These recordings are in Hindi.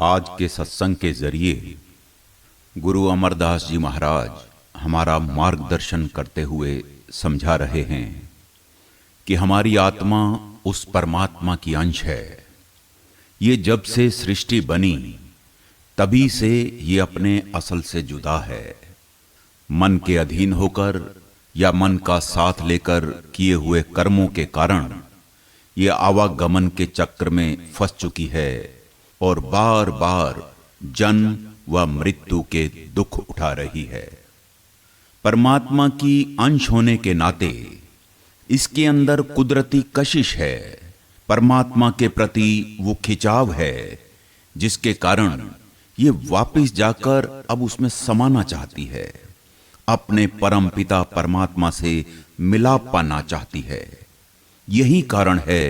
आज के सत्संग के जरिए गुरु अमरदास जी महाराज हमारा मार्गदर्शन करते हुए समझा रहे हैं कि हमारी आत्मा उस परमात्मा की अंश है। ये जब से सृष्टि बनी तभी से ये अपने असल से जुदा है। मन के अधीन होकर या मन का साथ लेकर किए हुए कर्मों के कारण ये आवागमन के चक्र में फंस चुकी है और बार बार जन्म व मृत्यु के दुख उठा रही है। परमात्मा की अंश होने के नाते इसके अंदर कुदरती कशिश है, परमात्मा के प्रति वो खिंचाव है जिसके कारण ये वापस जाकर अब उसमें समाना चाहती है, अपने परम पिता परमात्मा से मिलाप पाना चाहती है। यही कारण है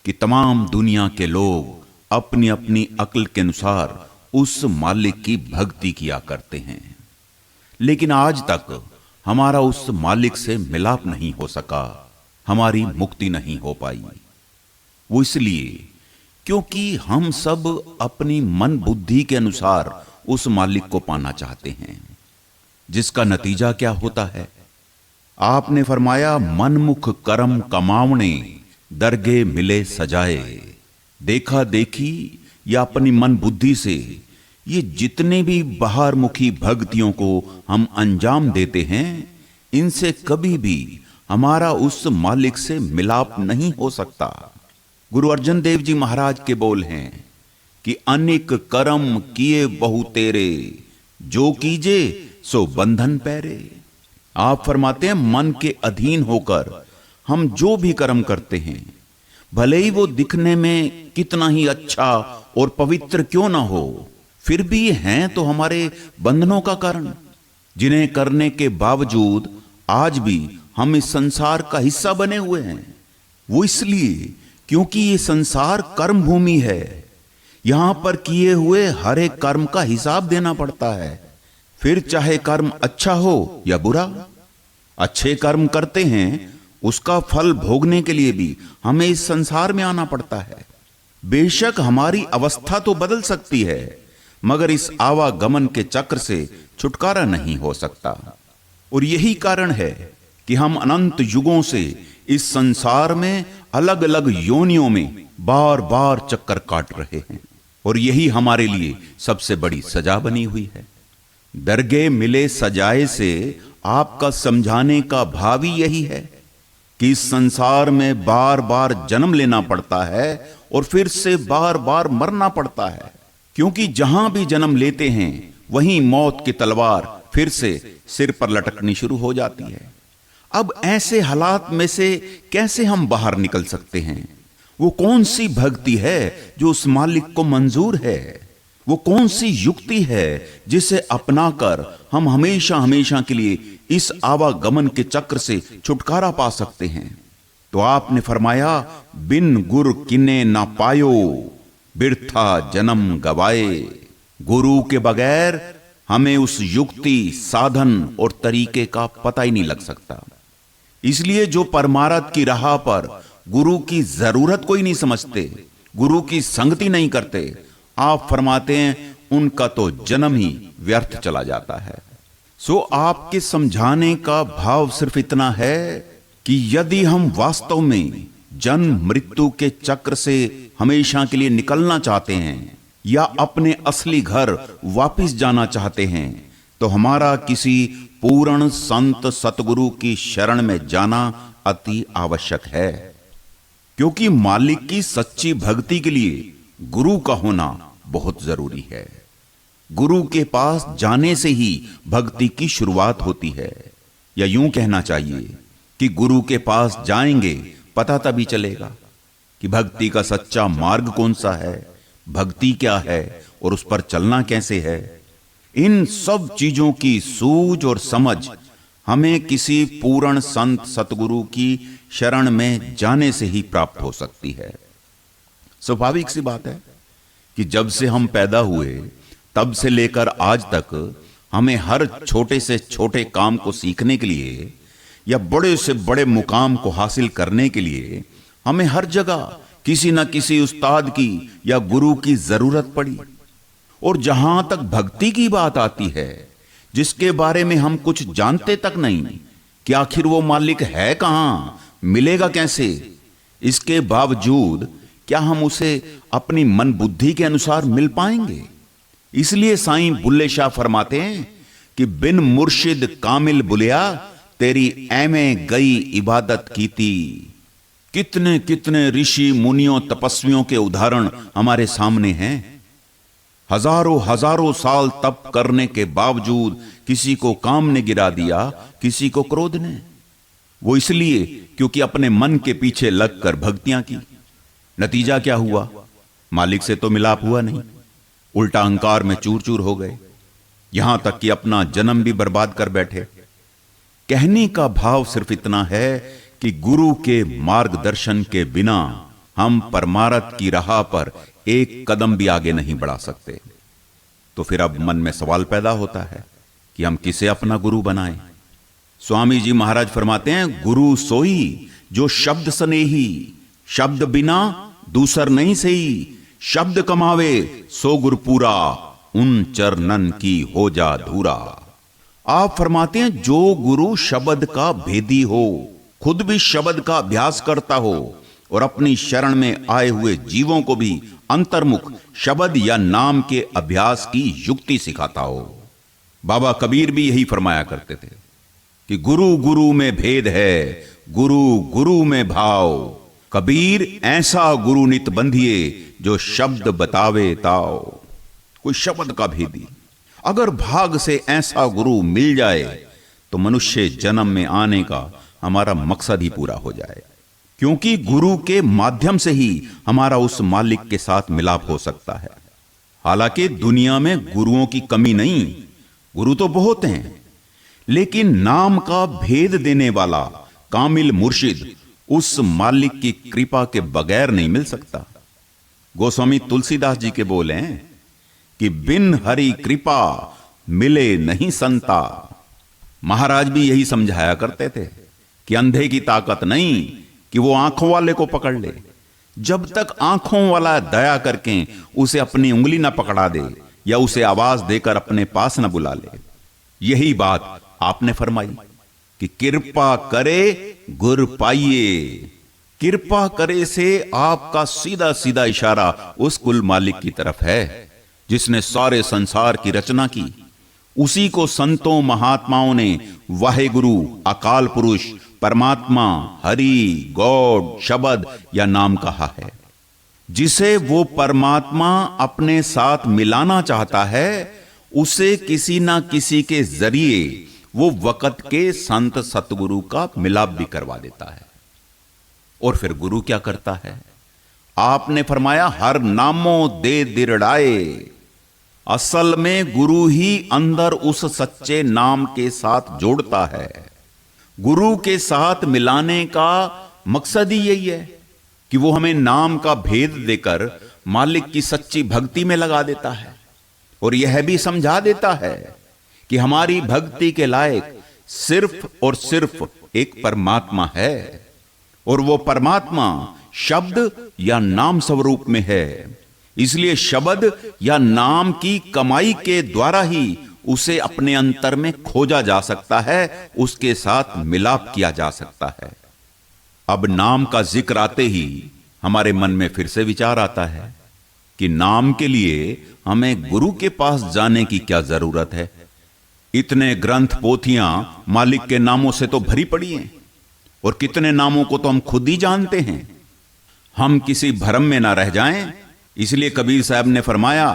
कि तमाम दुनिया के लोग अपनी अपनी अक्ल के अनुसार उस मालिक की भक्ति किया करते हैं, लेकिन आज तक हमारा उस मालिक से मिलाप नहीं हो सका, हमारी मुक्ति नहीं हो पाई। वो इसलिए क्योंकि हम सब अपनी मन बुद्धि के अनुसार उस मालिक को पाना चाहते हैं, जिसका नतीजा क्या होता है। आपने फरमाया, मनमुख कर्म कमावणे दरगे मिले सजाए। देखा देखी या अपनी मन बुद्धि से ये जितने भी बाहर मुखी भक्तियों को हम अंजाम देते हैं, इनसे कभी भी हमारा उस मालिक से मिलाप नहीं हो सकता। गुरु अर्जन देव जी महाराज के बोल हैं कि अनेक कर्म किए बहु तेरे, जो कीजे सो बंधन पैरे। आप फरमाते हैं, मन के अधीन होकर हम जो भी कर्म करते हैं, भले ही वो दिखने में कितना ही अच्छा और पवित्र क्यों ना हो, फिर भी हैं तो हमारे बंधनों का कारण, जिन्हें करने के बावजूद आज भी हम इस संसार का हिस्सा बने हुए हैं। वो इसलिए क्योंकि ये संसार कर्म भूमि है, यहां पर किए हुए हर एक कर्म का हिसाब देना पड़ता है, फिर चाहे कर्म अच्छा हो या बुरा। अच्छे कर्म करते हैं, उसका फल भोगने के लिए भी हमें इस संसार में आना पड़ता है। बेशक हमारी अवस्था तो बदल सकती है, मगर इस आवागमन के चक्र से छुटकारा नहीं हो सकता। और यही कारण है कि हम अनंत युगों से इस संसार में अलग अलग योनियों में बार बार चक्कर काट रहे हैं, और यही हमारे लिए सबसे बड़ी सजा बनी हुई है। दरगे मिले सजाए से आपका समझाने का भाव ही यही है कि इस संसार में बार बार जन्म लेना पड़ता है और फिर से बार बार मरना पड़ता है, क्योंकि जहां भी जन्म लेते हैं वहीं मौत की तलवार फिर से सिर पर लटकनी शुरू हो जाती है। अब ऐसे हालात में से कैसे हम बाहर निकल सकते हैं? वो कौन सी भक्ति है जो उस मालिक को मंजूर है? वो कौन सी युक्ति है जिसे अपनाकर हम हमेशा हमेशा के लिए इस आवागमन के चक्र से छुटकारा पा सकते हैं? तो आपने फरमाया, बिन गुर किने ना पायो, बिरथा जन्म गवाए। गुरु के बगैर हमें उस युक्ति, साधन और तरीके का पता ही नहीं लग सकता। इसलिए जो परमार्थ की राह पर गुरु की जरूरत कोई नहीं समझते, गुरु की संगति नहीं करते, आप फरमाते हैं उनका तो जन्म ही व्यर्थ चला जाता है। सो आपके समझाने का भाव सिर्फ इतना है कि यदि हम वास्तव में जन्म मृत्यु के चक्र से हमेशा के लिए निकलना चाहते हैं या अपने असली घर वापस जाना चाहते हैं, तो हमारा किसी पूर्ण संत सतगुरु की शरण में जाना अति आवश्यक है। क्योंकि मालिक की सच्ची भक्ति के लिए गुरु का होना बहुत जरूरी है। गुरु के पास जाने से ही भक्ति की शुरुआत होती है, या यूं कहना चाहिए कि गुरु के पास जाएंगे पता तभी चलेगा कि भक्ति का सच्चा मार्ग कौन सा है, भक्ति क्या है और उस पर चलना कैसे है। इन सब चीजों की सूझ और समझ हमें किसी पूर्ण संत सतगुरु की शरण में जाने से ही प्राप्त हो सकती है। स्वाभाविक सी बात है कि जब से हम पैदा हुए तब से लेकर आज तक हमें हर छोटे से छोटे काम को सीखने के लिए या बड़े से बड़े मुकाम को हासिल करने के लिए हमें हर जगह किसी न किसी उस्ताद की या गुरु की जरूरत पड़ी। और जहां तक भक्ति की बात आती है, जिसके बारे में हम कुछ जानते तक नहीं कि आखिर वो मालिक है कहां, मिलेगा कैसे, इसके बावजूद क्या हम उसे अपनी मन बुद्धि के अनुसार मिल पाएंगे? इसलिए साईं बुल्ले शाह फरमाते हैं कि बिन मुर्शिद कामिल बुलिया, तेरी ऐमे गई इबादत कीती। कितने कितने ऋषि मुनियों तपस्वियों के उदाहरण हमारे सामने हैं। हजारों हजारों साल तप करने के बावजूद किसी को काम ने गिरा दिया, किसी को क्रोध ने। वो इसलिए क्योंकि अपने मन के पीछे लगकर भक्तियां की। नतीजा क्या हुआ? मालिक से तो मिलाप हुआ नहीं, उल्टा अहंकार में चूर चूर हो गए, यहां तक कि अपना जन्म भी बर्बाद कर बैठे। कहने का भाव सिर्फ इतना है कि गुरु के मार्गदर्शन के बिना हम परमार्थ की राह पर एक कदम भी आगे नहीं बढ़ा सकते। तो फिर अब मन में सवाल पैदा होता है कि हम किसे अपना गुरु बनाएं? स्वामी जी महाराज फरमाते हैं, गुरु सोई जो शब्द स्नेही, शब्द बिना दूसर नहीं सही, शब्द कमावे सो गुर पूरा, उन चरणन की हो जा धूरा। आप फरमाते हैं, जो गुरु शब्द का भेदी हो, खुद भी शब्द का अभ्यास करता हो और अपनी शरण में आए हुए जीवों को भी अंतर्मुख शब्द या नाम के अभ्यास की युक्ति सिखाता हो। बाबा कबीर भी यही फरमाया करते थे कि गुरु गुरु में भेद है, गुरु गुरु में भाव। कबीर ऐसा गुरु नित बंधिए, जो शब्द बतावे ताओ। कोई शब्द का भेदी। अगर भाग से ऐसा गुरु मिल जाए तो मनुष्य जन्म में आने का हमारा मकसद ही पूरा हो जाए, क्योंकि गुरु के माध्यम से ही हमारा उस मालिक के साथ मिलाप हो सकता है। हालांकि दुनिया में गुरुओं की कमी नहीं, गुरु तो बहुत हैं, लेकिन नाम का भेद देने वाला कामिल मुर्शिद उस मालिक की कृपा के बगैर नहीं मिल सकता। गोस्वामी तुलसीदास जी के बोल हैं कि बिन हरि कृपा मिले नहीं संता। महाराज भी यही समझाया करते थे कि अंधे की ताकत नहीं कि वो आंखों वाले को पकड़ ले, जब तक आंखों वाला दया करके उसे अपनी उंगली ना पकड़ा दे या उसे आवाज देकर अपने पास ना बुला ले। यही बात आपने फरमाई कि कृपा करे गुर पाइए। कृपा करे से आपका सीधा सीधा इशारा उस कुल मालिक की तरफ है जिसने सारे संसार की रचना की। उसी को संतों महात्माओं ने वाहेगुरु, अकाल पुरुष, परमात्मा, हरि, गॉड, शब्द या नाम कहा है। जिसे वो परमात्मा अपने साथ मिलाना चाहता है, उसे किसी ना किसी के जरिए वो वक़्त के संत सतगुरु का मिलाप भी करवा देता है। और फिर गुरु क्या करता है? आपने फरमाया, हर नामो दे दिरड़ाए। असल में गुरु ही अंदर उस सच्चे नाम के साथ जोड़ता है। गुरु के साथ मिलाने का मकसद ही यही है कि वो हमें नाम का भेद देकर मालिक की सच्ची भक्ति में लगा देता है और यह भी समझा देता है कि हमारी भक्ति के लायक सिर्फ और सिर्फ एक परमात्मा है और वो परमात्मा शब्द या नाम स्वरूप में है। इसलिए शब्द या नाम की कमाई के द्वारा ही उसे अपने अंतर में खोजा जा सकता है, उसके साथ मिलाप किया जा सकता है। अब नाम का जिक्र आते ही हमारे मन में फिर से विचार आता है कि नाम के लिए हमें गुरु के पास जाने की क्या जरूरत है। इतने ग्रंथ पोथियां मालिक के नामों से तो भरी पड़ी हैं और कितने नामों को तो हम खुद ही जानते हैं। हम किसी भ्रम में ना रह जाएं, इसलिए कबीर साहब ने फरमाया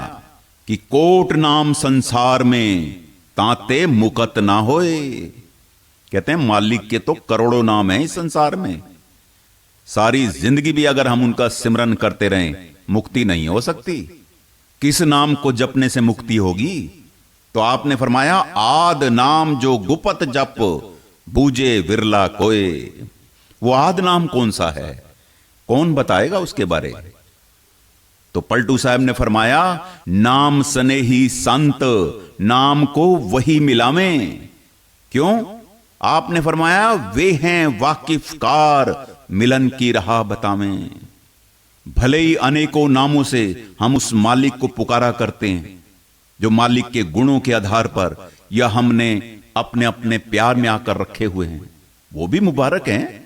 कि कोट नाम संसार में ताते मुकत ना होए। कहते हैं मालिक के तो करोड़ों नाम हैं इस संसार में, सारी जिंदगी भी अगर हम उनका सिमरन करते रहें मुक्ति नहीं हो सकती। किस नाम को जपने से मुक्ति होगी? तो आपने फरमाया, आद नाम जो गुपत जप बूझे विरला कोय। वो आद नाम कौन सा है? कौन बताएगा उसके बारे? तो पलटू साहब ने फरमाया, नाम स्नेही संत नाम को वही मिलावें। क्यों? आपने फरमाया, वे हैं वाकिफकार मिलन की राह बतावें। भले ही अनेकों नामों से हम उस मालिक को पुकारा करते हैं, जो मालिक के गुणों के आधार पर या हमने अपने अपने प्यार में आकर रखे हुए हैं, वो भी मुबारक हैं।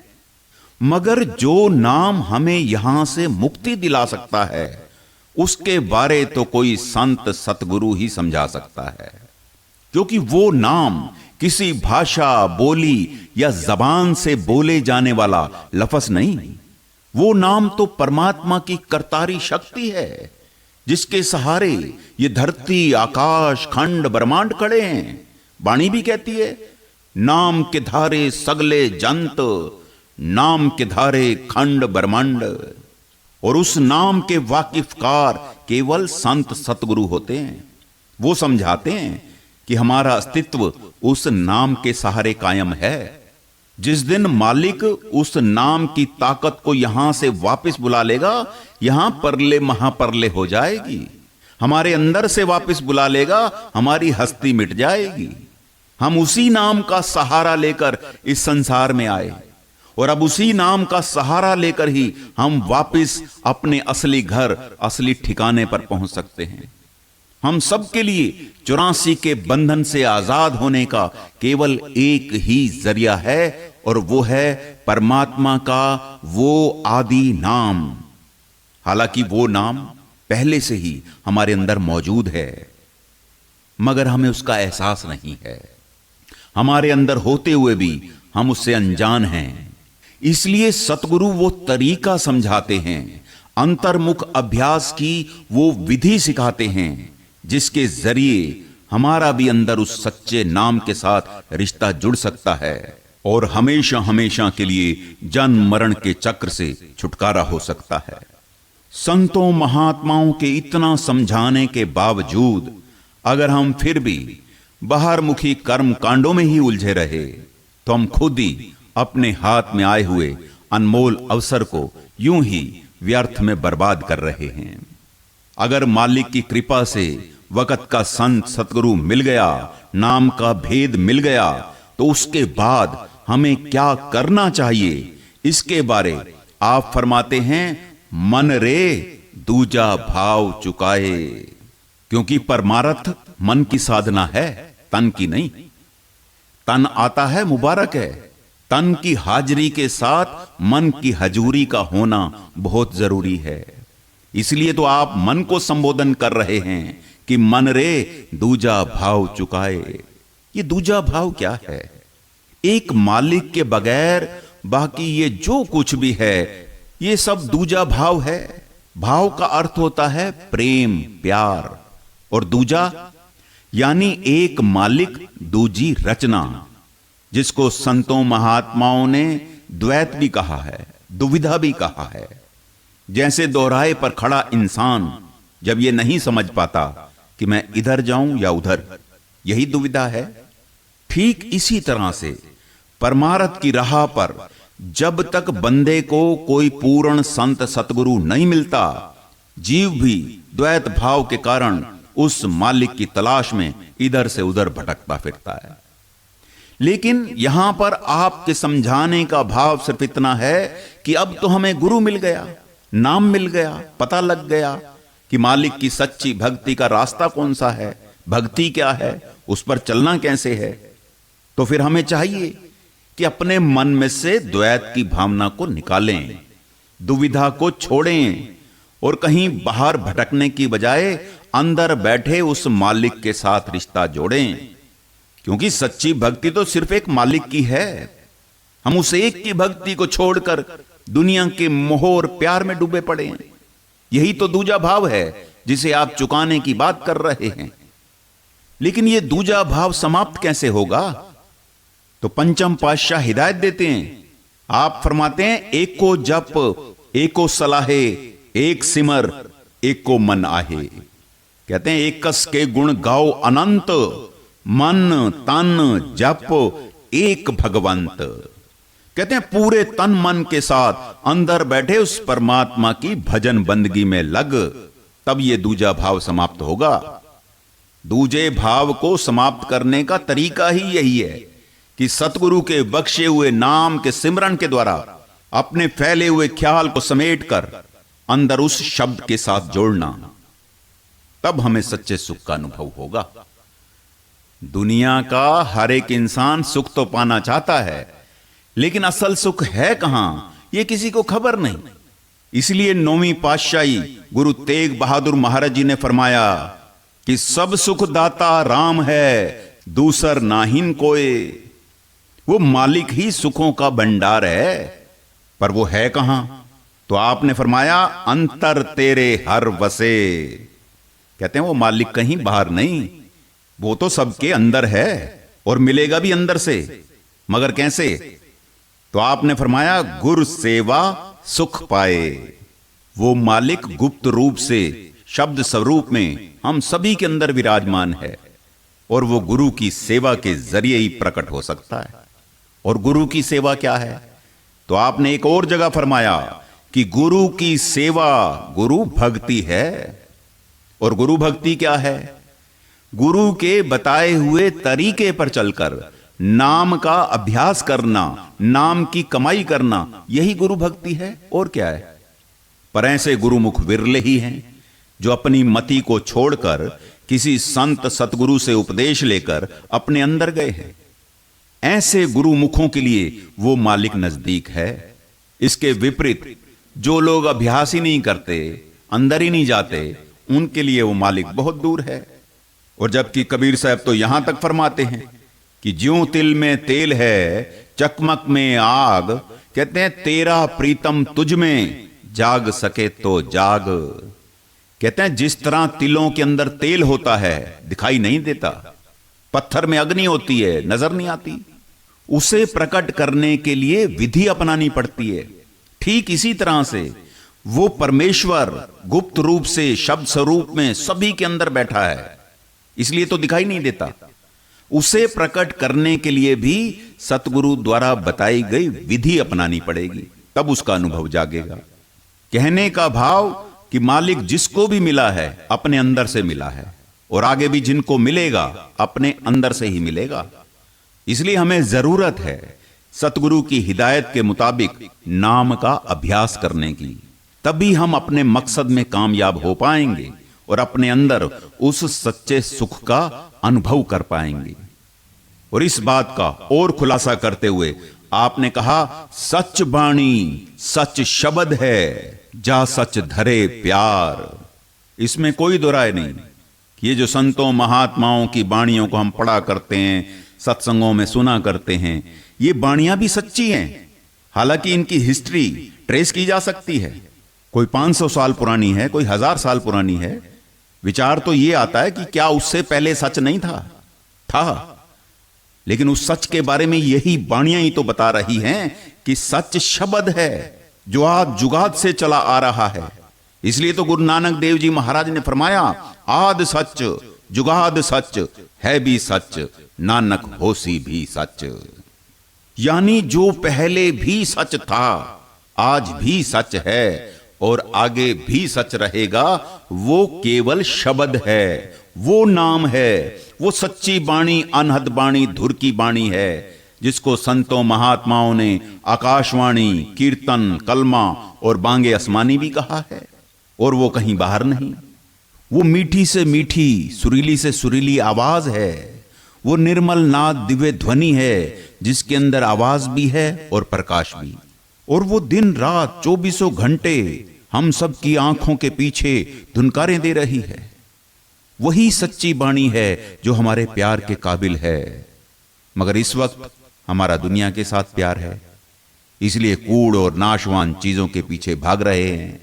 मगर जो नाम हमें यहां से मुक्ति दिला सकता है, उसके बारे तो कोई संत सतगुरु ही समझा सकता है, क्योंकि वो नाम किसी भाषा, बोली या जबान से बोले जाने वाला लफ्ज नहीं। वो नाम तो परमात्मा की करतारी शक्ति है, जिसके सहारे ये धरती, आकाश, खंड, ब्रह्मांड खड़े हैं। वाणी भी कहती है, नाम के धारे सगले जंत, नाम के धारे खंड ब्रह्मांड। और उस नाम के वाकिफकार केवल संत सतगुरु होते हैं। वो समझाते हैं कि हमारा अस्तित्व उस नाम के सहारे कायम है। जिस दिन मालिक उस नाम की ताकत को यहां से वापस बुला लेगा, यहां परले महापरले हो जाएगी। हमारे अंदर से वापस बुला लेगा, हमारी हस्ती मिट जाएगी। हम उसी नाम का सहारा लेकर इस संसार में आए, और अब उसी नाम का सहारा लेकर ही हम वापस अपने असली घर, असली ठिकाने पर पहुंच सकते हैं। हम सबके लिए 84 के बंधन से आजाद होने का केवल एक ही जरिया है, और वो है परमात्मा का वो आदि नाम। हालांकि वो नाम पहले से ही हमारे अंदर मौजूद है, मगर हमें उसका एहसास नहीं है। हमारे अंदर होते हुए भी हम उससे अनजान हैं। इसलिए सतगुरु वो तरीका समझाते हैं, अंतर्मुख अभ्यास की वो विधि सिखाते हैं, जिसके जरिए हमारा भी अंदर उस सच्चे नाम के साथ रिश्ता जुड़ सकता है, और हमेशा हमेशा के लिए जन्म मरण के चक्र से छुटकारा हो सकता है। संतों महात्माओं के इतना समझाने के बावजूद अगर हम फिर भी बाहरमुखी कर्म कांडों में ही उलझे रहे, तो हम खुद ही अपने हाथ में आए हुए अनमोल अवसर को यूं ही व्यर्थ में बर्बाद कर रहे हैं। अगर मालिक की कृपा से वक़्त का संत सतगुरु मिल गया, नाम का भेद मिल गया, तो उसके बाद हमें क्या करना चाहिए, इसके बारे आप फरमाते हैं, मन रे दूजा भाव चुकाए। क्योंकि परमार्थ मन की साधना है, तन की नहीं। तन आता है, मुबारक है। तन की हाजिरी के साथ मन की हजूरी का होना बहुत जरूरी है। इसलिए तो आप मन को संबोधन कर रहे हैं कि मन रे दूजा भाव चुकाए। ये दूजा भाव क्या है? एक मालिक के बगैर बाकी ये जो कुछ भी है, ये सब दूजा भाव है। भाव का अर्थ होता है प्रेम, प्यार, और दूजा यानी एक मालिक दूजी रचना, जिसको संतों महात्माओं ने द्वैत भी कहा है, दुविधा भी कहा है। जैसे दोहराए पर खड़ा इंसान जब ये नहीं समझ पाता कि मैं इधर जाऊं या उधर, यही दुविधा है। ठीक इसी तरह से परमार्थ की राह पर जब तक बंदे को कोई पूर्ण संत सतगुरु नहीं मिलता, जीव भी द्वैत भाव के कारण उस मालिक की तलाश में इधर से उधर भटकता फिरता है। लेकिन यहां पर आपके समझाने का भाव सिर्फ इतना है कि अब तो हमें गुरु मिल गया, नाम मिल गया, पता लग गया कि मालिक की सच्ची भक्ति का रास्ता कौन सा है, भक्ति क्या है, उस पर चलना कैसे है। तो फिर हमें चाहिए कि अपने मन में से द्वैत की भावना को निकालें, दुविधा को छोड़ें, और कहीं बाहर भटकने की बजाय अंदर बैठे उस मालिक के साथ रिश्ता जोड़ें। क्योंकि सच्ची भक्ति तो सिर्फ एक मालिक की है। हम उस एक की भक्ति को छोड़कर दुनिया के मोह और प्यार में डूबे पड़े हैं। यही तो दूजा भाव है जिसे आप चुकाने की बात कर रहे हैं। लेकिन यह दूजा भाव समाप्त कैसे होगा? तो पंचम पातशाह हिदायत देते हैं। आप फरमाते हैं, एको जप एको सलाहे, एक सिमर एको मन आहे। कहते हैं, एक कस के गुण गाओ अनंत, मन तन जप एक भगवंत। कहते हैं, पूरे तन मन के साथ अंदर बैठे उस परमात्मा की भजन बंदगी में लग, तब ये दूजा भाव समाप्त होगा। दूजे भाव को समाप्त करने का तरीका ही यही है कि सतगुरु के बख्शे हुए नाम के सिमरन के द्वारा अपने फैले हुए ख्याल को समेटकर अंदर उस शब्द के साथ जोड़ना। तब हमें सच्चे सुख का अनुभव होगा। दुनिया का हर एक इंसान सुख तो पाना चाहता है, लेकिन असल सुख है कहां, यह किसी को खबर नहीं। इसलिए 9वीं पातशाही गुरु तेग बहादुर महाराज जी ने फरमाया कि सब सुख दाता राम है, दूसर नाहिन कोय। वो मालिक ही सुखों का भंडार है, पर वो है कहां? तो आपने फरमाया अंतर तेरे हर वसे। कहते हैं वो मालिक कहीं बाहर नहीं, वो तो सबके अंदर है और मिलेगा भी अंदर से। मगर कैसे? तो आपने फरमाया गुरु सेवा सुख पाए। वो मालिक गुप्त रूप से शब्द स्वरूप में हम सभी के अंदर विराजमान है और वो गुरु की सेवा के जरिए ही प्रकट हो सकता है। और गुरु की सेवा क्या है? तो आपने एक और जगह फरमाया कि गुरु की सेवा गुरु भक्ति है। और गुरु भक्ति क्या है? गुरु के बताए हुए तरीके पर चलकर नाम का अभ्यास करना, नाम की कमाई करना, यही गुरु भक्ति है। और क्या है? पर ऐसे गुरुमुख विरले ही हैं जो अपनी मति को छोड़कर किसी संत सतगुरु से उपदेश लेकर अपने अंदर गए हैं। ऐसे गुरुमुखों के लिए वो मालिक नजदीक है। इसके विपरीत जो लोग अभ्यास ही नहीं करते, अंदर ही नहीं जाते, उनके लिए वो मालिक बहुत दूर है। और जबकि कबीर साहब तो यहां तक फरमाते हैं कि ज्यों तिल में तेल है, चकमक में आग। कहते हैं तेरा प्रीतम तुझ में, जाग सके तो जाग। कहते हैं जिस तरह तिलों के अंदर तेल होता है, दिखाई नहीं देता, पत्थर में अग्नि होती है, नजर नहीं आती, उसे प्रकट करने के लिए विधि अपनानी पड़ती है। ठीक इसी तरह से वो परमेश्वर गुप्त रूप से शब्द स्वरूप में सभी के अंदर बैठा है, इसलिए तो दिखाई नहीं देता। उसे प्रकट करने के लिए भी सतगुरु द्वारा बताई गई विधि अपनानी पड़ेगी, तब उसका अनुभव जागेगा। कहने का भाव कि मालिक जिसको भी मिला है अपने अंदर से मिला है, और आगे भी जिनको मिलेगा अपने अंदर से ही मिलेगा। इसलिए हमें जरूरत है सतगुरु की हिदायत के मुताबिक नाम का अभ्यास करने की, तभी हम अपने मकसद में कामयाब हो पाएंगे और अपने अंदर उस सच्चे सुख का अनुभव कर पाएंगे। और इस बात का और खुलासा करते हुए आपने कहा सच बाणी सच शब्द है, जा सच धरे प्यार। इसमें कोई दो राय नहीं। ये जो संतों महात्माओं की बाणियों को हम पढ़ा करते हैं, सत्संगों में सुना करते हैं, ये बाणियां भी सच्ची हैं। हालांकि इनकी हिस्ट्री ट्रेस की जा सकती है, कोई 500 साल पुरानी है, कोई 1000 साल पुरानी है। विचार तो ये आता है कि क्या उससे पहले सच नहीं था। लेकिन उस सच के बारे में यही बाणियां ही तो बता रही हैं कि सच शब्द है जो आज जुगाद से चला आ रहा है। इसलिए तो गुरु नानक देव जी महाराज ने फरमाया आद सच जुगाद सच है भी सच, नानक होसी भी सच। यानी जो पहले भी सच था, आज भी सच है और आगे भी सच रहेगा, वो केवल शब्द है, वो नाम है, वो सच्ची बाणी अनहद बाणी धुर की बाणी है, जिसको संतों महात्माओं ने आकाशवाणी, कीर्तन, कलमा और बांगे आसमानी भी कहा है। और वो कहीं बाहर नहीं, वो मीठी से मीठी, सुरीली से सुरीली आवाज है, वो निर्मल नाद दिव्य ध्वनि है जिसके अंदर आवाज भी है और प्रकाश भी। और वो दिन रात 24 घंटे हम सब की आंखों के पीछे धुनकारें दे रही है। वही सच्ची बाणी है जो हमारे प्यार के काबिल है। मगर इस वक्त हमारा दुनिया के साथ प्यार है, इसलिए कूड़ और नाशवान चीजों के पीछे भाग रहे हैं।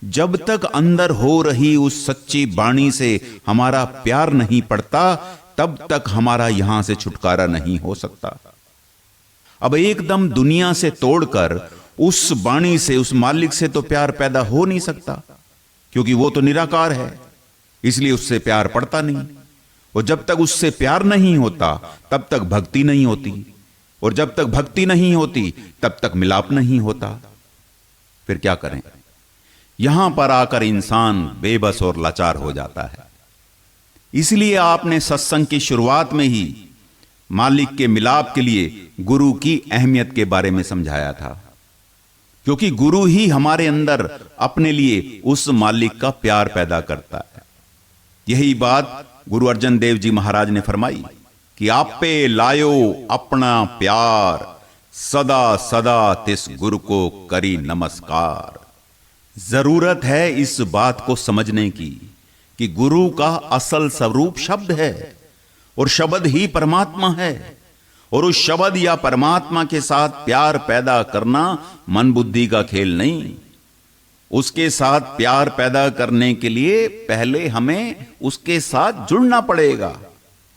जब तक अंदर हो रही उस सच्ची बाणी से हमारा प्यार नहीं पड़ता, तब तक हमारा यहां से छुटकारा नहीं हो सकता। अब एकदम दुनिया से तोड़कर उस बाणी से, उस मालिक से तो प्यार पैदा हो नहीं सकता, क्योंकि वो तो निराकार है, इसलिए उससे प्यार पड़ता नहीं। और जब तक उससे प्यार नहीं होता तब तक भक्ति नहीं होती, और जब तक भक्ति नहीं होती तब तक मिलाप नहीं होता। फिर क्या करें? यहां पर आकर इंसान बेबस और लाचार हो जाता है। इसलिए आपने सत्संग की शुरुआत में ही मालिक के मिलाप के लिए गुरु की अहमियत के बारे में समझाया था, क्योंकि गुरु ही हमारे अंदर अपने लिए उस मालिक का प्यार पैदा करता है। यही बात गुरु अर्जन देव जी महाराज ने फरमाई कि आपे लायो अपना प्यार, सदा सदा तिस गुरु को करी नमस्कार। जरूरत है इस बात को समझने की कि गुरु का असल स्वरूप शब्द है और शब्द ही परमात्मा है, और उस शब्द या परमात्मा के साथ प्यार पैदा करना मन बुद्धि का खेल नहीं। उसके साथ प्यार पैदा करने के लिए पहले हमें उसके साथ जुड़ना पड़ेगा,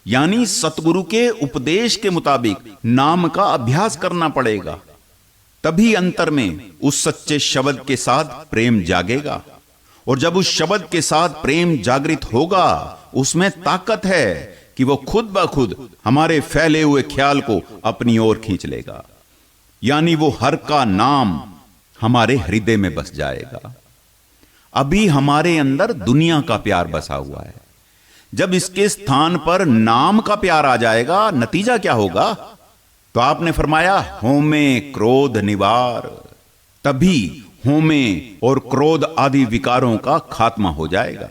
यानी सतगुरु के उपदेश के मुताबिक नाम का अभ्यास करना पड़ेगा। तभी अंतर में उस सच्चे शब्द के साथ प्रेम जागेगा, और जब उस शब्द के साथ प्रेम जागृत होगा उसमें ताकत है कि वो खुद ब खुद हमारे फैले हुए ख्याल को अपनी ओर खींच लेगा, यानी वो हर का नाम हमारे हृदय में बस जाएगा। अभी हमारे अंदर दुनिया का प्यार बसा हुआ है, जब इसके स्थान पर नाम का प्यार आ जाएगा नतीजा क्या होगा? तो आपने फरमाया होमे क्रोध निवार, तभी होमे और क्रोध आदि विकारों का खात्मा हो जाएगा।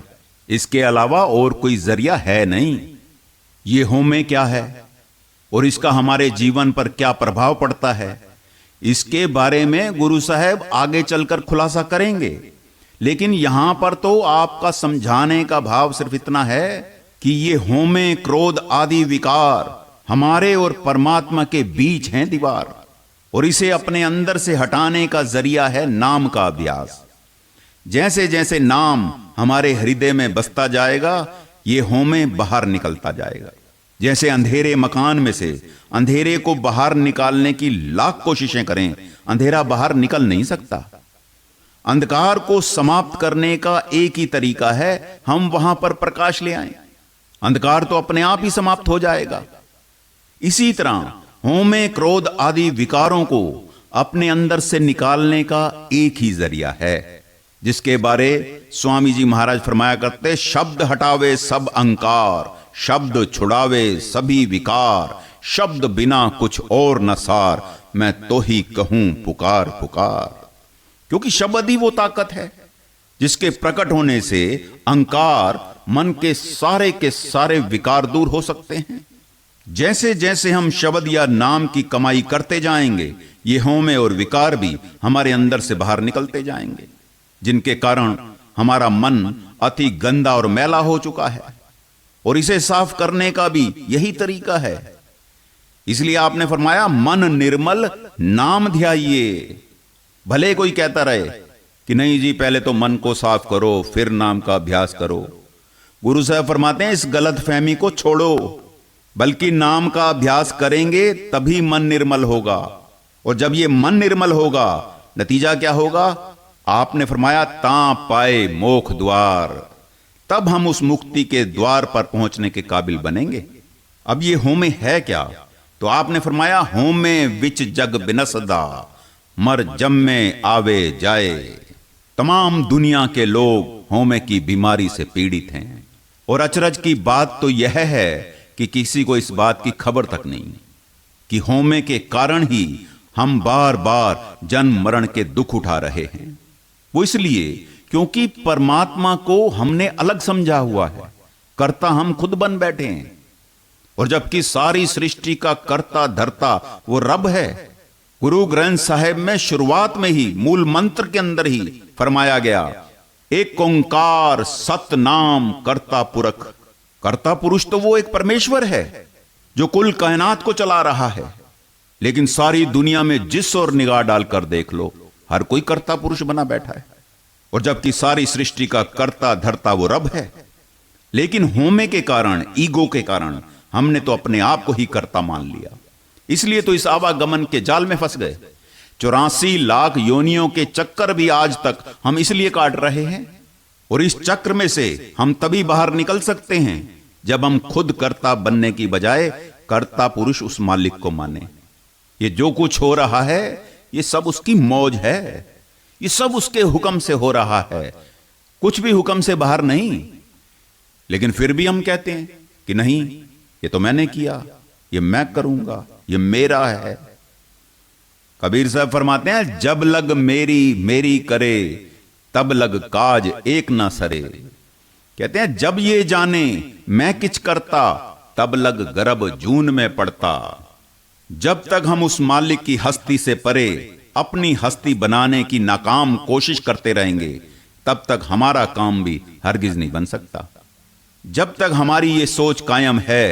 इसके अलावा और कोई जरिया है नहीं। ये होमे क्या है और इसका हमारे जीवन पर क्या प्रभाव पड़ता है, इसके बारे में गुरु साहब आगे चलकर खुलासा करेंगे, लेकिन यहां पर तो आपका समझाने का भाव सिर्फ इतना है कि ये होमे क्रोध आदि विकार हमारे और परमात्मा के बीच हैं दीवार, और इसे अपने अंदर से हटाने का जरिया है नाम का अभ्यास। जैसे जैसे नाम हमारे हृदय में बसता जाएगा ये होमे बाहर निकलता जाएगा। जैसे अंधेरे मकान में से अंधेरे को बाहर निकालने की लाख कोशिशें करें, अंधेरा बाहर निकल नहीं सकता। अंधकार को समाप्त करने का एक ही तरीका है, हम वहां पर प्रकाश ले आएं। अंधकार तो अपने आप ही समाप्त हो जाएगा। इसी तरह होमे क्रोध आदि विकारों को अपने अंदर से निकालने का एक ही जरिया है, जिसके बारे स्वामी जी महाराज फरमाया करते, शब्द हटावे सब अहंकार, शब्द छुड़ावे सभी विकार, शब्द बिना कुछ और न सार, मैं तो ही कहूं पुकार पुकार। क्योंकि शब्द ही वो ताकत है जिसके प्रकट होने से अहंकार, मन के सारे विकार दूर हो सकते हैं। जैसे जैसे हम शब्द या नाम की कमाई करते जाएंगे ये होमे और विकार भी हमारे अंदर से बाहर निकलते जाएंगे, जिनके कारण हमारा मन अति गंदा और मैला हो चुका है, और इसे साफ करने का भी यही तरीका है। इसलिए आपने फरमाया मन निर्मल नाम ध्याइए। भले कोई कहता रहे कि नहीं जी पहले तो मन को साफ करो फिर नाम का अभ्यास करो, गुरु साहब फरमाते हैं इस गलत फहमी को छोड़ो, बल्कि नाम का अभ्यास करेंगे तभी मन निर्मल होगा, और जब ये मन निर्मल होगा नतीजा क्या होगा? आपने फरमाया ता पाए मोख द्वार, तब हम उस मुक्ति के द्वार पर पहुंचने के काबिल बनेंगे। अब ये होमे है क्या? तो आपने फरमाया होमे विच जग बिनसदा, मर जम्मे आवे जाए। तमाम दुनिया के लोग होमे की बीमारी से पीड़ित हैं, और अचरज की बात तो यह है कि किसी को इस बात की खबर तक नहीं कि होमे के कारण ही हम बार बार जन्म मरण के दुख उठा रहे हैं। वो इसलिए क्योंकि परमात्मा को हमने अलग समझा हुआ है, कर्ता हम खुद बन बैठे हैं, और जबकि सारी सृष्टि का कर्ता धर्ता वो रब है। गुरु ग्रंथ साहिब में शुरुआत में ही मूल मंत्र के अंदर ही फरमाया गया, एक ओंकार सतनाम कर्ता पुरख। कर्ता पुरुष तो वो एक परमेश्वर है जो कुल कायनात को चला रहा है, लेकिन सारी दुनिया में जिस ओर निगाह डालकर देख लो हर कोई कर्ता पुरुष बना बैठा है, और जबकि सारी सृष्टि का कर्ता धर्ता वो रब है। लेकिन होमे के कारण, ईगो के कारण हमने तो अपने आप को ही कर्ता मान लिया, इसलिए तो इस आवागमन के जाल में फंस गए। 84 लाख योनियों के चक्कर भी आज तक हम इसलिए काट रहे हैं, और इस चक्र में से हम तभी बाहर निकल सकते हैं जब हम खुद कर्ता बनने की बजाय कर्ता पुरुष उस मालिक को माने। ये जो कुछ हो रहा है ये सब उसकी मौज है, ये सब उसके हुक्म से हो रहा है, कुछ भी हुक्म से बाहर नहीं। लेकिन फिर भी हम कहते हैं कि नहीं ये तो मैंने किया, ये मैं करूंगा, ये मेरा है। कबीर साहब फरमाते हैं जब लग मेरी मेरी करे, तब लग काज एक ना सरे। कहते हैं जब ये जाने मैं किच करता, तब लग गर्भ जून में पड़ता। जब तक हम उस मालिक की हस्ती से परे अपनी हस्ती बनाने की नाकाम कोशिश करते रहेंगे, तब तक हमारा काम भी हरगिज नहीं बन सकता। जब तक हमारी ये सोच कायम है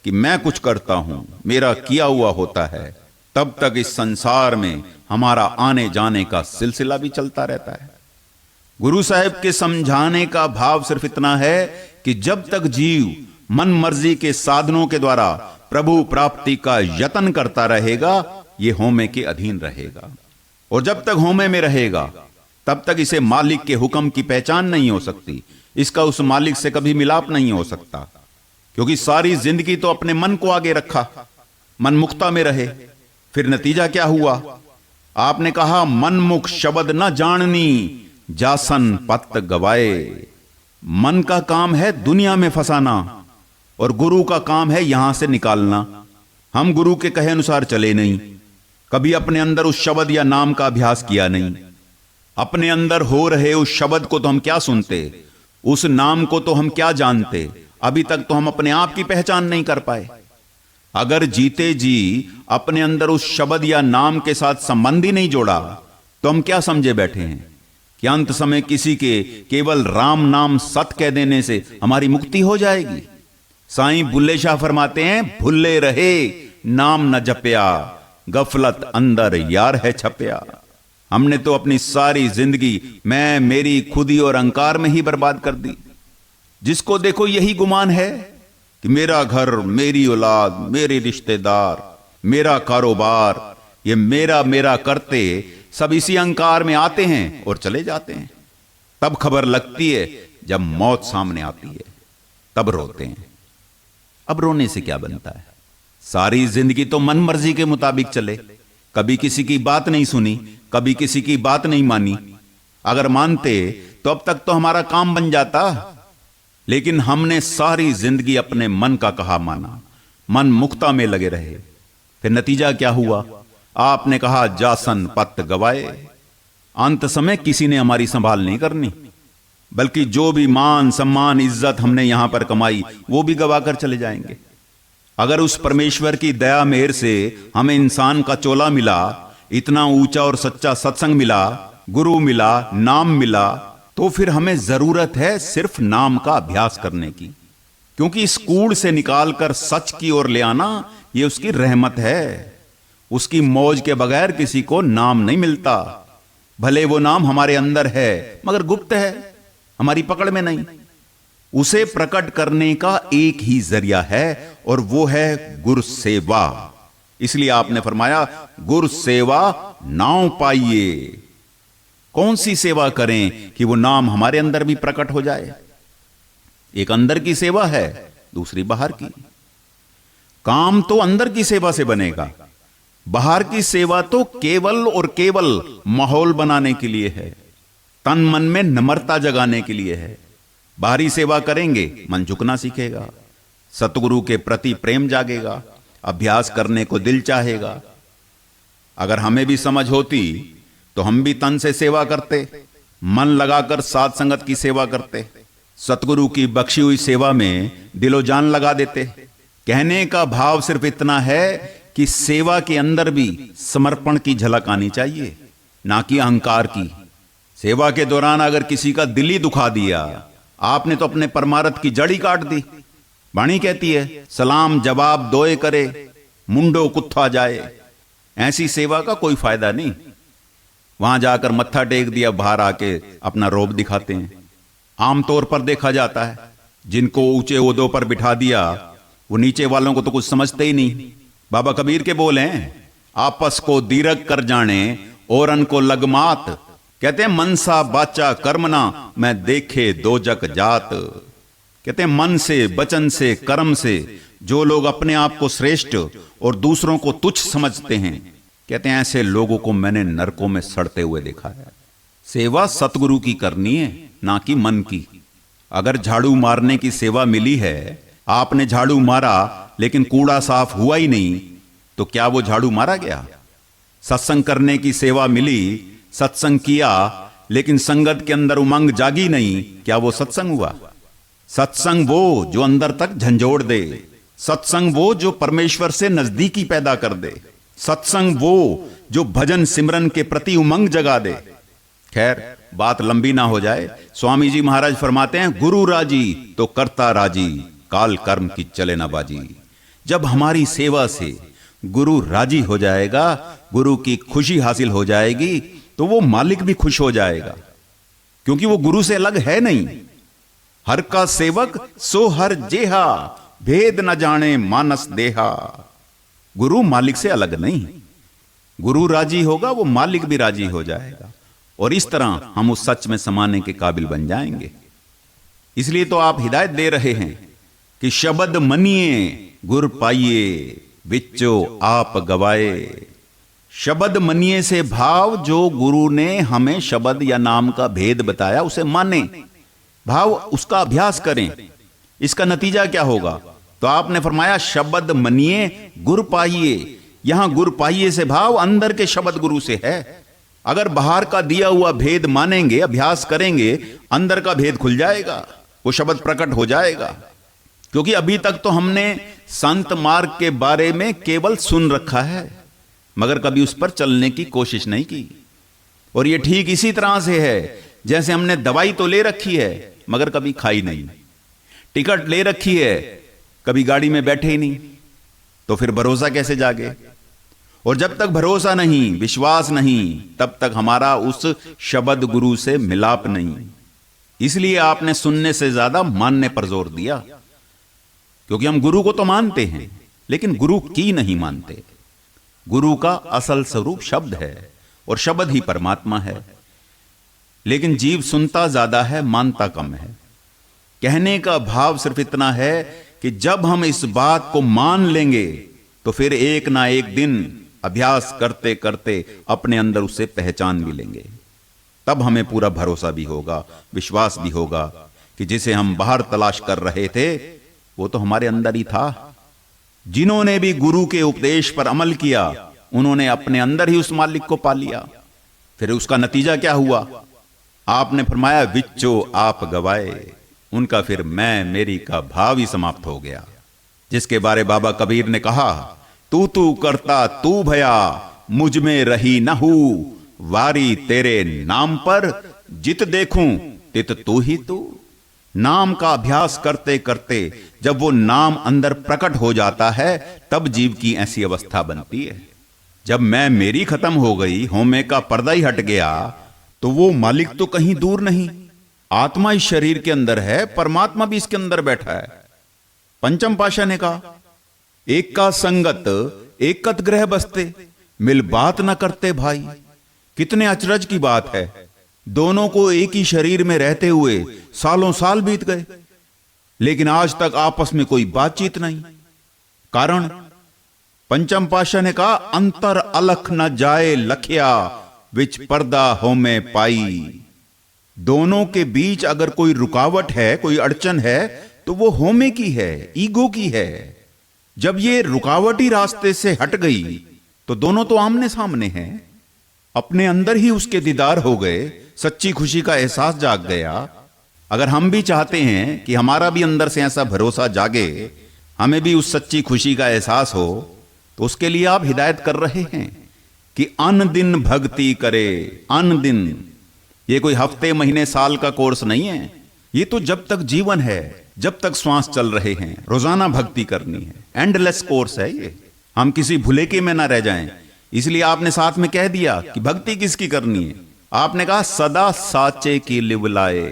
कि मैं कुछ करता हूं, मेरा किया हुआ होता है, तब तक इस संसार में हमारा आने जाने का सिलसिला भी चलता रहता है। गुरु साहिब के समझाने का भाव सिर्फ इतना है कि जब तक जीव मन मर्जी के साधनों के द्वारा प्रभु प्राप्ति का यत्न करता रहेगा, ये होमे के अधीन रहेगा। और जब तक होमे में रहेगा, तब तक इसे मालिक के हुक्म की पहचान नहीं हो सकती, इसका उस मालिक से कभी मिलाप नहीं हो सकता। क्योंकि सारी जिंदगी तो अपने मन को आगे रखा, मन मुक्ता में रहे। फिर नतीजा क्या हुआ? आपने कहा मनमुख शब्द न जाननी, जासन पत गवाए। मन का काम है दुनिया में फंसाना और गुरु का काम है यहां से निकालना। हम गुरु के कहे अनुसार चले नहीं, कभी अपने अंदर उस शब्द या नाम का अभ्यास किया नहीं। अपने अंदर हो रहे उस शब्द को तो हम क्या सुनते, उस नाम को तो हम क्या जानते। अभी तक तो हम अपने आप की पहचान नहीं कर पाए। अगर जीते जी अपने अंदर उस शब्द या नाम के साथ संबंध ही नहीं जोड़ा, तो हम क्या समझे बैठे हैं कि अंत समय किसी के केवल राम नाम सत कह देने से हमारी मुक्ति हो जाएगी। साईं बुल्ले शाह फरमाते हैं, भुल्ले रहे नाम न जपया, गफलत अंदर यार है छपया। हमने तो अपनी सारी जिंदगी मैं मेरी खुदी और अहंकार में ही बर्बाद कर दी। जिसको देखो यही गुमान है कि मेरा घर, मेरी औलाद, मेरे रिश्तेदार, मेरा कारोबार, ये मेरा मेरा करते सब इसी अहंकार में आते हैं और चले जाते हैं। तब खबर लगती है जब मौत सामने आती है, तब रोते हैं। अब रोने से क्या बनता है? सारी जिंदगी तो मन मर्जी के मुताबिक चले, कभी किसी की बात नहीं सुनी, कभी किसी की बात नहीं मानी। अगर मानते तो अब तक तो हमारा काम बन जाता। लेकिन हमने सारी जिंदगी अपने मन का कहा माना, मन मुक्ता में लगे रहे। फिर नतीजा क्या हुआ? आपने कहा जासन पत गवाए। अंत समय किसी ने हमारी संभाल नहीं करनी, बल्कि जो भी मान सम्मान इज्जत हमने यहां पर कमाई, वो भी गवा कर चले जाएंगे। अगर उस परमेश्वर की दया मेहर से हमें इंसान का चोला मिला, इतना ऊंचा और सच्चा सत्संग मिला, गुरु मिला, नाम मिला, तो फिर हमें जरूरत है सिर्फ नाम का अभ्यास करने की। क्योंकि इस कूड़ से निकालकर सच की ओर ले आना, ये उसकी रहमत है। उसकी मौज के बगैर किसी को नाम नहीं मिलता। भले वो नाम हमारे अंदर है, मगर गुप्त है, हमारी पकड़ में नहीं। उसे प्रकट करने का एक ही जरिया है, और वो है गुरु सेवा। इसलिए आपने फरमाया गुरु सेवा नाम पाइए। कौन सी सेवा करें कि वो नाम हमारे अंदर भी प्रकट हो जाए? एक अंदर की सेवा है, दूसरी बाहर की। काम तो अंदर की सेवा से बनेगा, बाहर की सेवा तो केवल और केवल माहौल बनाने के लिए है, तन मन में नम्रता जगाने के लिए है। बाहरी सेवा करेंगे, मन झुकना सीखेगा, सतगुरु के प्रति प्रेम जागेगा, अभ्यास करने को दिल चाहेगा। अगर हमें भी समझ होती तो हम भी तन से सेवा करते, मन लगाकर साध संगत की सेवा करते, सतगुरु की बख्शी हुई सेवा में दिलो जान लगा देते। कहने का भाव सिर्फ इतना है कि सेवा के अंदर भी समर्पण की झलक आनी चाहिए, ना कि अहंकार की। सेवा के दौरान अगर किसी का दिल ही दुखा दिया, आपने तो अपने परमार्थ की जड़ ही काट दी। वाणी कहती है, सलाम जवाब दोए करे, मुंडो कुत्था जाए। ऐसी सेवा का कोई फायदा नहीं। वहां जाकर मत्था टेक दिया, बाहर आके अपना रोब दिखाते हैं। आमतौर पर देखा जाता है, जिनको ऊंचे ओहदों पर बिठा दिया, वो नीचे वालों को तो कुछ समझते ही नहीं। बाबा कबीर के बोल हैं, आपस को दीरक कर जाने और अनको लगमात। कहते हैं मनसा बाचा कर्मना, मैं देखे दो जग जात। कहते हैं मन से, वचन से, कर्म से जो लोग अपने आप को श्रेष्ठ और दूसरों को तुच्छ समझते हैं, कहते हैं ऐसे लोगों को मैंने नरकों में सड़ते हुए देखा है। सेवा सतगुरु की करनी है, ना कि मन की। अगर झाड़ू मारने की सेवा मिली है, आपने झाड़ू मारा लेकिन कूड़ा साफ हुआ ही नहीं, तो क्या वो झाड़ू मारा गया? सत्संग करने की सेवा मिली, सत्संग किया, लेकिन संगत के अंदर उमंग जागी नहीं, क्या वो सत्संग हुआ? सत्संग वो जो अंदर तक झंझोड़ दे, सत्संग वो जो परमेश्वर से नजदीकी पैदा कर दे, सत्संग वो जो भजन सिमरन के प्रति उमंग जगा दे। खैर, बात लंबी ना हो जाए, स्वामी जी महाराज फरमाते हैं, गुरु राजी तो करता राजी, काल कर्म की चले ना बाजी। जब हमारी सेवा से गुरु राजी हो जाएगा, गुरु की खुशी हासिल हो जाएगी, तो वो मालिक भी खुश हो जाएगा, क्योंकि वो गुरु से अलग है नहीं। हर का सेवक सो हर जेहा, भेद न जाने मानस देहा। गुरु मालिक से अलग नहीं, गुरु राजी होगा, वो मालिक भी राजी हो जाएगा, और इस तरह हम उस सच में समाने के काबिल बन जाएंगे। इसलिए तो आप हिदायत दे रहे हैं कि शब्द मनिए गुर पाइए, विच्चो आप गवाए। शब्द मनिए से भाव, जो गुरु ने हमें शब्द या नाम का भेद बताया उसे माने, भाव उसका अभ्यास करें। इसका नतीजा क्या होगा? तो आपने फरमाया शब्द मनिए गुर पाइए। यहां गुर पाइए से भाव अंदर के शब्द गुरु से है। अगर बाहर का दिया हुआ भेद मानेंगे, अभ्यास करेंगे, अंदर का भेद खुल जाएगा, वो शब्द प्रकट हो जाएगा। क्योंकि अभी तक तो हमने संत मार्ग के बारे में केवल सुन रखा है, मगर कभी उस पर चलने की कोशिश नहीं की। और ये ठीक इसी तरह से है जैसे हमने दवाई तो ले रखी है मगर कभी खाई नहीं, टिकट ले रखी है, कभी गाड़ी में बैठे ही नहीं, तो फिर भरोसा कैसे जागे? और जब तक भरोसा नहीं, विश्वास नहीं, तब तक हमारा उस शब्द गुरु से मिलाप नहीं। इसलिए आपने सुनने से ज्यादा मानने पर जोर दिया, क्योंकि हम गुरु को तो मानते हैं लेकिन गुरु की नहीं मानते। गुरु का असल स्वरूप शब्द है और शब्द ही परमात्मा है। लेकिन जीव सुनता ज्यादा है, मानता कम है। कहने का भाव सिर्फ इतना है कि जब हम इस बात को मान लेंगे तो फिर एक ना एक दिन अभ्यास करते करते अपने अंदर उसे पहचान भी लेंगे। तब हमें पूरा भरोसा भी होगा, विश्वास भी होगा कि जिसे हम बाहर तलाश कर रहे थे वो तो हमारे अंदर ही था। जिन्होंने भी गुरु के उपदेश पर अमल किया, उन्होंने अपने अंदर ही उस मालिक को पा लिया। फिर उसका नतीजा क्या हुआ? आपने फरमाया विच्चो आप गवाए। उनका फिर मैं मेरी का भाव ही समाप्त हो गया, जिसके बारे बाबा कबीर ने कहा, तू तू करता तू भया, मुझ में रही न हूं, वारी तेरे नाम पर, जित देखूं तित तू ही तू। नाम का अभ्यास करते करते जब वो नाम अंदर प्रकट हो जाता है, तब जीव की ऐसी अवस्था बनती है। जब मैं मेरी खत्म हो गई, होमे का पर्दा ही हट गया, तो वो मालिक तो कहीं दूर नहीं, आत्मा इस शरीर के अंदर है, परमात्मा भी इसके अंदर बैठा है। पंचम पाशाह ने कहा, एक का संगत एकत ग्रह बसते, मिल बात न करते भाई। कितने अचरज की बात है, दोनों को एक ही शरीर में रहते हुए सालों साल बीत गए, लेकिन आज तक आपस में कोई बातचीत नहीं। कारण पंचम पाशाह ने कहा, अंतर अलख न जाए लखिया, विच पर्दा हो में पाई। दोनों के बीच अगर कोई रुकावट है, कोई अड़चन है, तो वो होमे की है, ईगो की है। जब ये रुकावट ही रास्ते से हट गई तो दोनों तो आमने सामने हैं, अपने अंदर ही उसके दीदार हो गए, सच्ची खुशी का एहसास जाग गया। अगर हम भी चाहते हैं कि हमारा भी अंदर से ऐसा भरोसा जागे, हमें भी उस सच्ची खुशी का एहसास हो, तो उसके लिए आप हिदायत कर रहे हैं कि अन दिन भक्ति करे। अन दिन, ये कोई हफ्ते महीने साल का कोर्स नहीं है, ये तो जब तक जीवन है, जब तक श्वास चल रहे हैं, रोजाना भक्ति करनी है। एंडलेस कोर्स है ये, हम किसी भुलेके में ना रह जाएं। इसलिए आपने साथ में कह दिया कि भक्ति किसकी करनी है। आपने कहा सदा साचे की लिवलाए,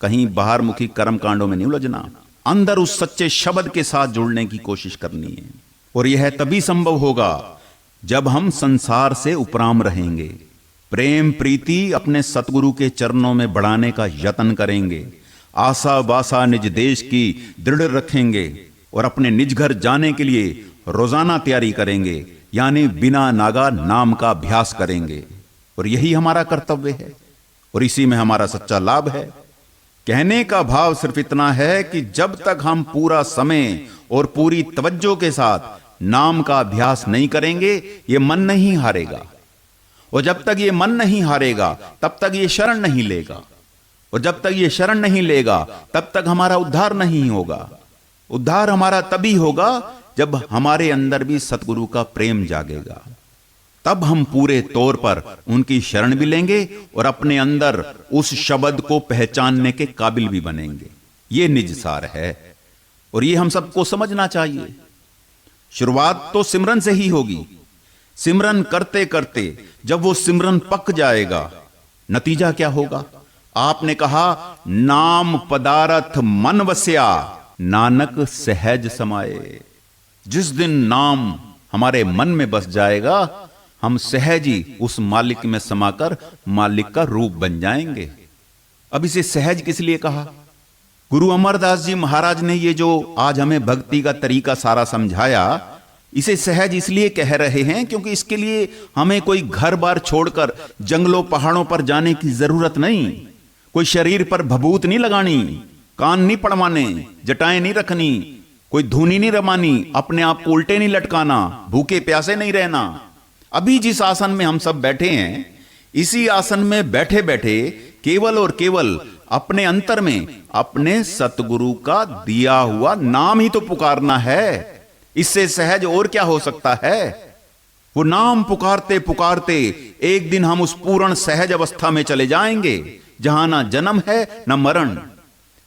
कहीं बाहर मुखी कर्म कांडों में नहीं उलझना, अंदर उस सच्चे शब्द के साथ जुड़ने की कोशिश करनी है। और यह तभी संभव होगा जब हम संसार से उपराम रहेंगे, प्रेम प्रीति अपने सतगुरु के चरणों में बढ़ाने का यत्न करेंगे, आशा वासा निज देश की दृढ़ रखेंगे और अपने निज घर जाने के लिए रोजाना तैयारी करेंगे, यानी बिना नागा नाम का अभ्यास करेंगे। और यही हमारा कर्तव्य है और इसी में हमारा सच्चा लाभ है। कहने का भाव सिर्फ इतना है कि जब तक हम पूरा समय और पूरी तवज्जो के साथ नाम का अभ्यास नहीं करेंगे, ये मन नहीं हारेगा। और जब तक ये मन नहीं हारेगा, तब तक ये शरण नहीं लेगा। और जब तक ये शरण नहीं लेगा तब तक हमारा उद्धार नहीं होगा। उद्धार हमारा तभी होगा जब हमारे अंदर भी सतगुरु का प्रेम जागेगा। तब हम पूरे तौर पर उनकी शरण भी लेंगे और अपने अंदर उस शब्द को पहचानने के काबिल भी बनेंगे। ये निज सार है और ये हम सबको समझना चाहिए। शुरुआत तो सिमरन से ही होगी। सिमरन करते करते जब वो सिमरन पक जाएगा, नतीजा क्या होगा? आपने कहा, नाम पदारथ मन वस्या, नानक सहज समाए। जिस दिन नाम हमारे मन में बस जाएगा, हम सहज ही उस मालिक में समाकर मालिक का रूप बन जाएंगे। अब इसे सहज किस लिए कहा? गुरु अमरदास जी महाराज ने ये जो आज हमें भक्ति का तरीका सारा समझाया, इसे सहज इसलिए कह रहे हैं क्योंकि इसके लिए हमें कोई घर बार छोड़कर जंगलों पहाड़ों पर जाने की जरूरत नहीं। कोई शरीर पर भभूत नहीं लगानी, कान नहीं पड़वाने, जटाएं नहीं रखनी, कोई धूनी नहीं रमानी, अपने आप को उल्टे नहीं लटकाना, भूखे प्यासे नहीं रहना। अभी जिस आसन में हम सब बैठे हैं, इसी आसन में बैठे बैठे केवल और केवल अपने अंतर में अपने सतगुरु का दिया हुआ नाम ही तो पुकारना है। इससे सहज और क्या हो सकता है? वो नाम पुकारते पुकारते एक दिन हम उस पूर्ण सहज अवस्था में चले जाएंगे जहां ना जन्म है ना मरण।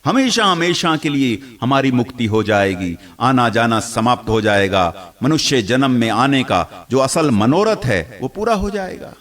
हमेशा हमेशा के लिए हमारी मुक्ति हो जाएगी, आना जाना समाप्त हो जाएगा। मनुष्य जन्म में आने का जो असल मनोरथ है वो पूरा हो जाएगा।